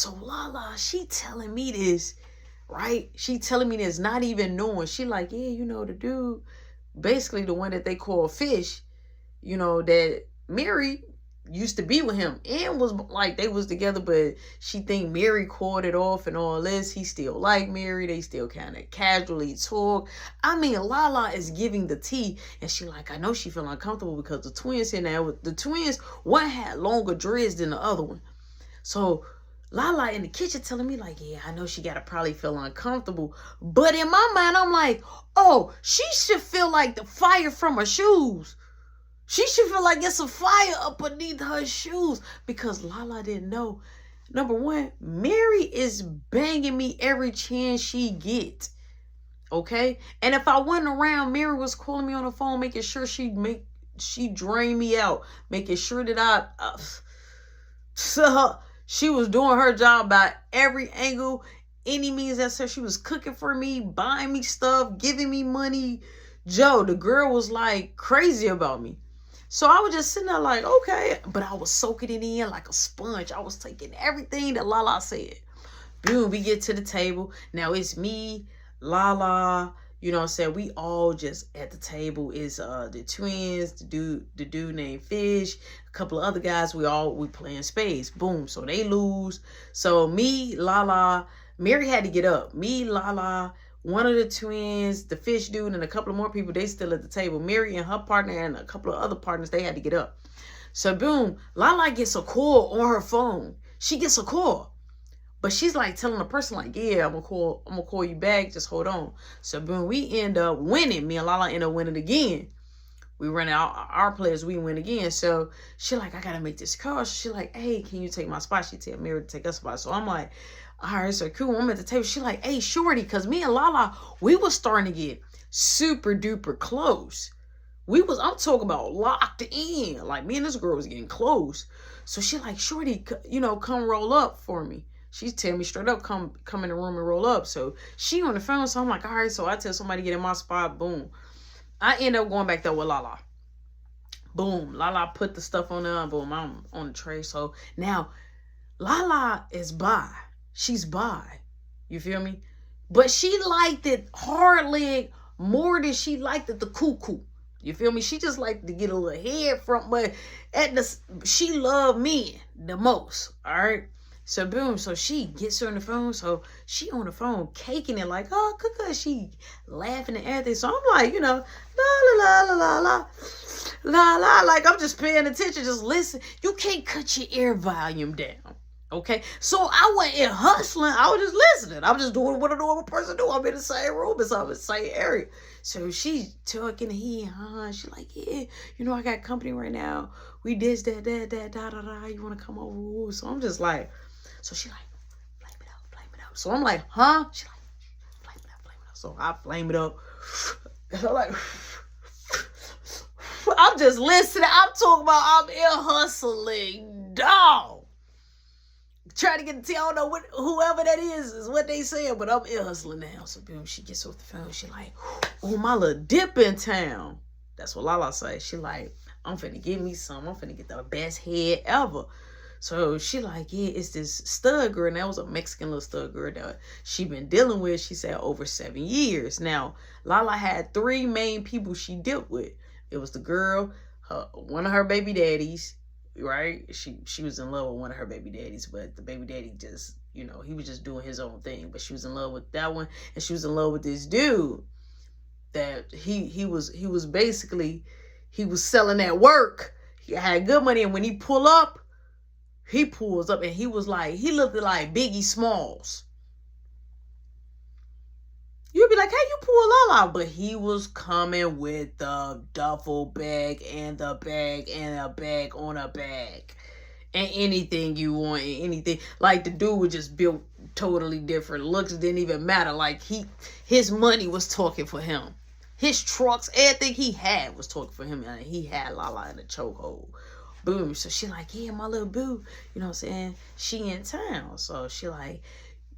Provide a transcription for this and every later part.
So Lala, she telling me this, right? She telling me this, not even knowing. She like, yeah, you know, the dude, basically the one that they call Fish, you know, that Mary used to be with him and was like they was together, but she think Mary called it off and all this. He still like Mary. They still kind of casually talk. I mean, Lala is giving the tea, and she like, I know she feel uncomfortable because the twins in there. The twins, one had longer dreads than the other one. So Lala in the kitchen telling me like, yeah, I know she gotta probably feel uncomfortable, but in my mind I'm like, oh, she should feel like the fire from her shoes. She should feel like it's a fire up beneath her shoes, because Lala didn't know. Number one, Mary is banging me every chance she gets. Okay? And if I wasn't around, Mary was calling me on the phone, making sure she drained me out, making sure that she was doing her job by every angle, any means necessary. She was cooking for me, buying me stuff, giving me money. Joe, the girl was like crazy about me. So I was just sitting there like, okay. But I was soaking it in like a sponge. I was taking everything that Lala said. Boom, we get to the table. Now it's me, Lala, you know what I'm saying? We all just at the table. Is the twins, the dude named Fish, a couple of other guys. We playing spades. Boom. So they lose. So me, Lala, Mary had to get up. Me, Lala, one of the twins, the Fish dude, and a couple of more people, they still at the table. Mary and her partner and a couple of other partners, they had to get up. So boom, Lala gets a call on her phone. She gets a call. But she's like telling the person like, yeah, I'm gonna call you back. Just hold on. So boom, we end up winning. Me and Lala end up winning again. We run out our players, we win again. So she like, I gotta make this call. She like, hey, can you take my spot? She tell Mary to take her spot. So I'm like, all right, so cool. I'm at the table. She like, hey, shorty, because me and Lala, we was starting to get super duper close. I'm talking about locked in. Like me and this girl was getting close. So she like, shorty, you know, come roll up for me. She's telling me straight up, come in the room and roll up. So she on the phone. So I'm like, all right. So I tell somebody to get in my spot. Boom. I end up going back there with Lala. Boom. Lala put the stuff on there. Boom. I'm on the tray. So now Lala is bi. She's bi. You feel me? But she liked it hard leg more than she liked it the cuckoo. You feel me? She just liked to get a little head from, but she loved me the most. All right. So boom, so she gets her on the phone. So she on the phone caking it like, oh, cause she laughing and everything. So I'm like, you know, la la la la la la la, like I'm just paying attention, just listen. You can't cut your ear volume down. Okay, so I went in hustling. I was just listening. I'm just doing what a normal person do. I'm in the same room as I'm in the same area. So she's talking to him. She like, yeah, you know, I got company right now. We this, that, da, da, da. You want to come over? So I'm just like, so she like, flame it up. So I'm like, huh? She like, flame it up. So I flame it up. I'm like, I'm just listening. I'm talking about I'm in hustling, dog. Trying to get the tea. I don't know whoever that is what they saying, but I'm in hustling now. So boom, she gets off the phone. She like, oh, my little dip in town. That's what Lala say. She like, I'm finna give me some. I'm finna get the best head ever. So she like, yeah, it's this stud girl. And that was a Mexican little stud girl that she been dealing with, she said, over 7 years. Now, Lala had 3 main people she dealt with. It was the girl, one of her baby daddies, right? She was in love with one of her baby daddies, but the baby daddy just, you know, he was just doing his own thing. But she was in love with that one, and she was in love with this dude that he was basically, he was selling that work. He had good money, and when he pulls up, and he was like, he looked like Biggie Smalls. You'd be like, hey, you pull Lala. But he was coming with the duffel bag and the bag and a bag on a bag. And anything you want, and anything. Like, the dude was just built totally different. Looks didn't even matter. Like, his money was talking for him. His trucks, everything he had was talking for him. And he had Lala in a chokehold. Boom. So she like, yeah, my little boo. You know what I'm saying? She in town. So she like,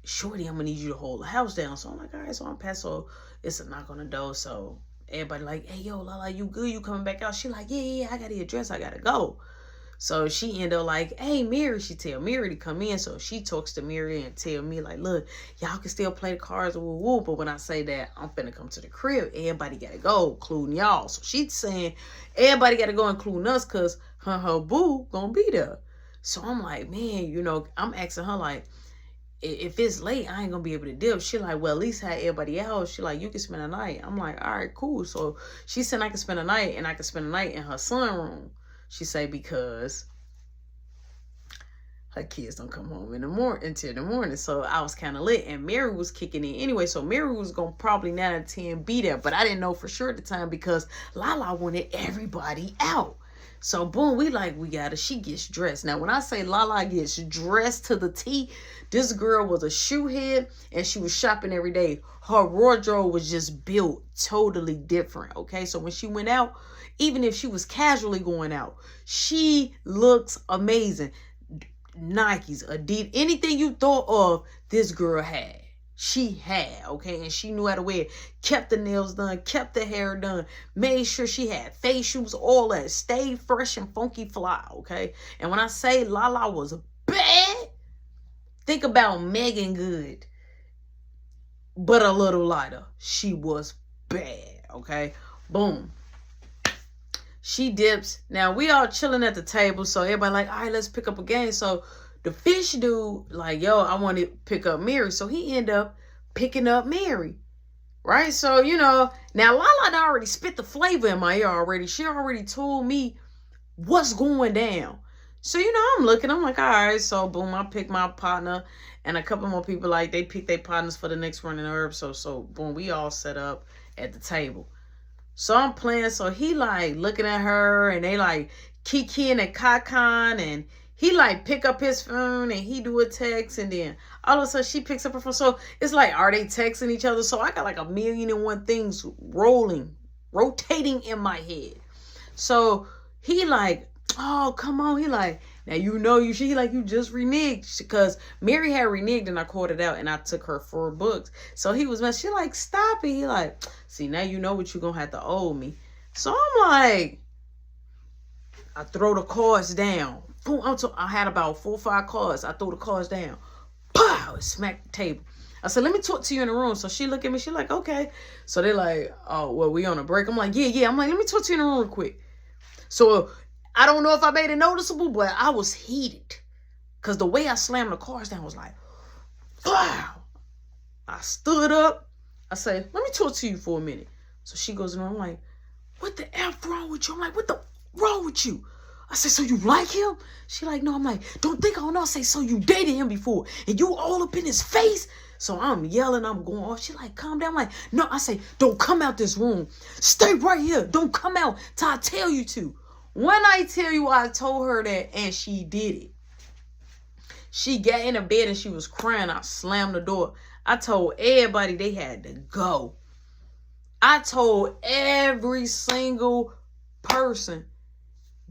shorty, I'm gonna need you to hold the house down. So I'm like, all right, so I'm past. So it's a knock on the door. So everybody like, hey, yo, Lala, you good? You coming back out? She like, yeah, I got the address. I gotta go. So she ended up like, hey, Mary, she tell Mary to come in. So she talks to Mary and tell me like, look, y'all can still play the cards, woo woo. But when I say that I'm finna come to the crib, everybody gotta go, including y'all. So she's saying everybody gotta go, including us, cause her boo gonna be there. So I'm like, man, you know, I'm asking her like, if it's late, I ain't gonna be able to dip. She like, well, at least have everybody else. She like, you can spend a night. I'm like, all right, cool. So she said I can spend a night, and I can spend a night in her son room. She say because her kids don't come home until the morning. So I was kind of lit, and Mary was kicking in anyway. So Mary was gonna probably 9 out of 10 be there, but I didn't know for sure at the time because Lala wanted everybody out. So boom, we gotta, she gets dressed. Now when I say Lala gets dressed to the T, this girl was a shoe head and she was shopping every day. Her wardrobe was just built totally different, okay? So when she went out, even if she was casually going out, she looks amazing. Nikes, Adidas, anything you thought of, this girl had. She had, okay? And she knew how to wear it. Kept the nails done, kept the hair done, made sure she had face shoes, all that. Stayed fresh and funky fly, okay? And when I say Lala was bad, think about Megan Good, but a little lighter. She was bad, okay? Boom. She dips. Now, we all chilling at the table, so everybody like, all right, let's pick up a game. So the fish dude, like, yo, I want to pick up Mary. So he end up picking up Mary, right? So, you know, now Lala already spit the flavor in my ear already. She already told me what's going down. So, you know, I'm looking. I'm like, all right. So, boom, I pick my partner. And a couple more people, like, they pick their partners for the next run in the herb. So, boom, we all set up at the table. So I'm playing, so he like looking at her and they like kikiing and kakan, and he like pick up his phone and he do a text, and then all of a sudden she picks up her phone. So it's like, are they texting each other? So I got like 1,000,001 things rotating in my head. So he like, oh, come on. He like, now you know she like, you just reneged, because Mary had reneged and I called it out and I took her 4 books. So he was mad. She like, stop it. He like, see, now you know what you're gonna have to owe me. So I'm like, I throw the cards down. Boom, I had about 4 or 5 cards. I throw the cards down. Pow! Smack the table. I said, let me talk to you in the room. So she look at me. She like, okay. So they like, oh, well, we on a break. I'm like, yeah. I'm like, let me talk to you in the room real quick. So I don't know if I made it noticeable, but I was heated. Because the way I slammed the cards down was like, wow. I stood up. I said, let me talk to you for a minute. So she goes in the room, I'm like, what the F wrong with you? I'm like, what the wrong with you? I said, so you like him? She like, no. I'm like, don't think I don't know. I say, so you dated him before and you all up in his face? So I'm yelling, I'm going off. She like, calm down. I'm like, no. I say, don't come out this room. Stay right here. Don't come out till I tell you to. When I tell you I told her that, and she did it. She got in the bed and she was crying. I slammed the door. I told everybody they had to go. I told every single person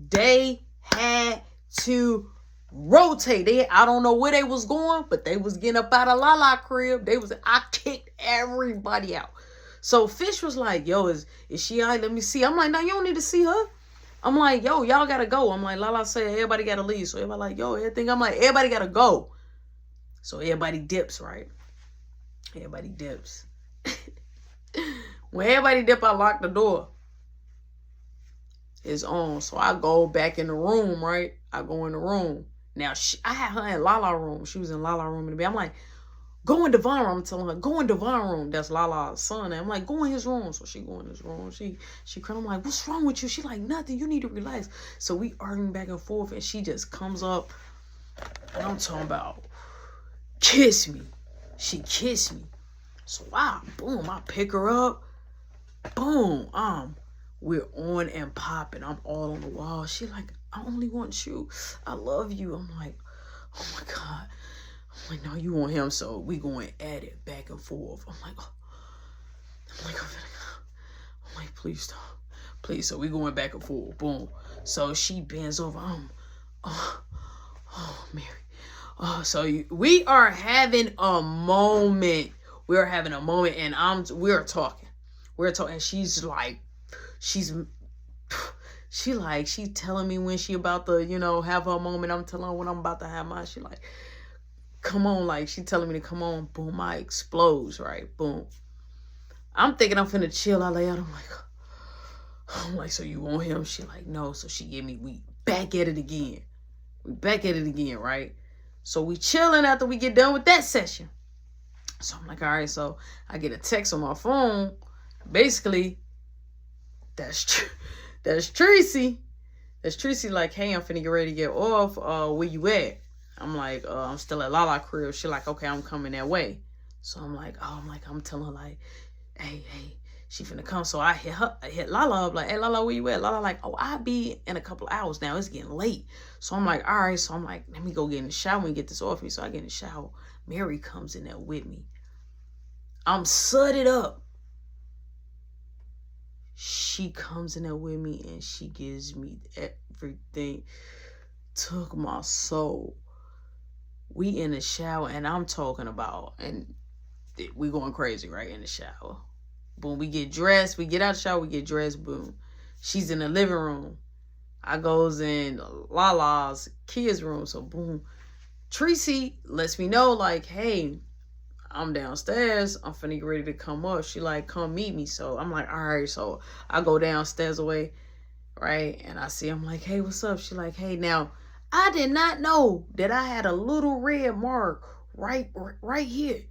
they had to rotate. I don't know where they was going, but they was getting up out of Lala crib. I kicked everybody out. So Fish was like, yo, is she all right? Let me see. I'm like, no, you don't need to see her. I'm like, yo, y'all gotta go. I'm like, Lala said everybody gotta leave. So everybody like, yo, everything. I'm like, everybody gotta go. So everybody dips, right? Everybody dips. When everybody dip, I lock the door. It's on. So I go back in the room, right? I go in the room. Now, I had her in Lala room. She was in Lala room in the bed. I'm like, go in Devon room. I'm telling her, go in Devon room. That's Lala's son. And I'm like, go in his room. So she go in his room. She crying. I'm like, what's wrong with you? She like, nothing. You need to relax. So we arguing back and forth, and she just comes up, and I'm talking about, kiss me. She kissed me. So boom, I pick her up. Boom, we're on and popping. I'm all on the wall. She like, I only want you. I love you. I'm like, oh my God. I'm like, no, you want him. So we going at it back and forth. I'm like, I'm like, please stop. Please. So we going back and forth. Boom. So she bends over. Mary. So we are having a moment. We're having a moment, and we're talking. And she's like, She telling me when she about to, you know, have her moment. I'm telling her when I'm about to have mine. She like, come on, like, she telling me to come on. Boom, I explodes, right? Boom. I'm thinking I'm finna chill. I lay out. I'm like, so you want him? She like, no. So she give me, we back at it again. We back at it again, right? So we chilling after we get done with that session. So I'm like, all right. So I get a text on my phone. Basically, that's Tracy. That's Tracy like, hey, I'm finna get ready to get off. Where you at? I'm like, I'm still at Lala crib. She like, okay, I'm coming that way. So I'm like, I'm telling her like, hey, she finna come. So I hit Lala up like, hey, Lala, where you at? Lala like, oh, I'll be in a couple of hours now. It's getting late. So I'm like, all right. So I'm like, let me go get in the shower and get this off me. So I get in the shower. Mary comes in there with me. I'm sudded up. She comes in there with me and she gives me everything. Took my soul. We in the shower and I'm talking about, and we going crazy right in the shower. Boom, we get dressed. We get out of the shower, we get dressed. Boom. She's in the living room. I goes in Lala's kids' room. So boom. Tracy lets me know like, hey, I'm downstairs. I'm finna get ready to come up. She like, come meet me. So I'm like, all right. So I go downstairs away, right? And I see, I'm like, hey, what's up? She like, hey, now, I did not know that I had a little red mark right here.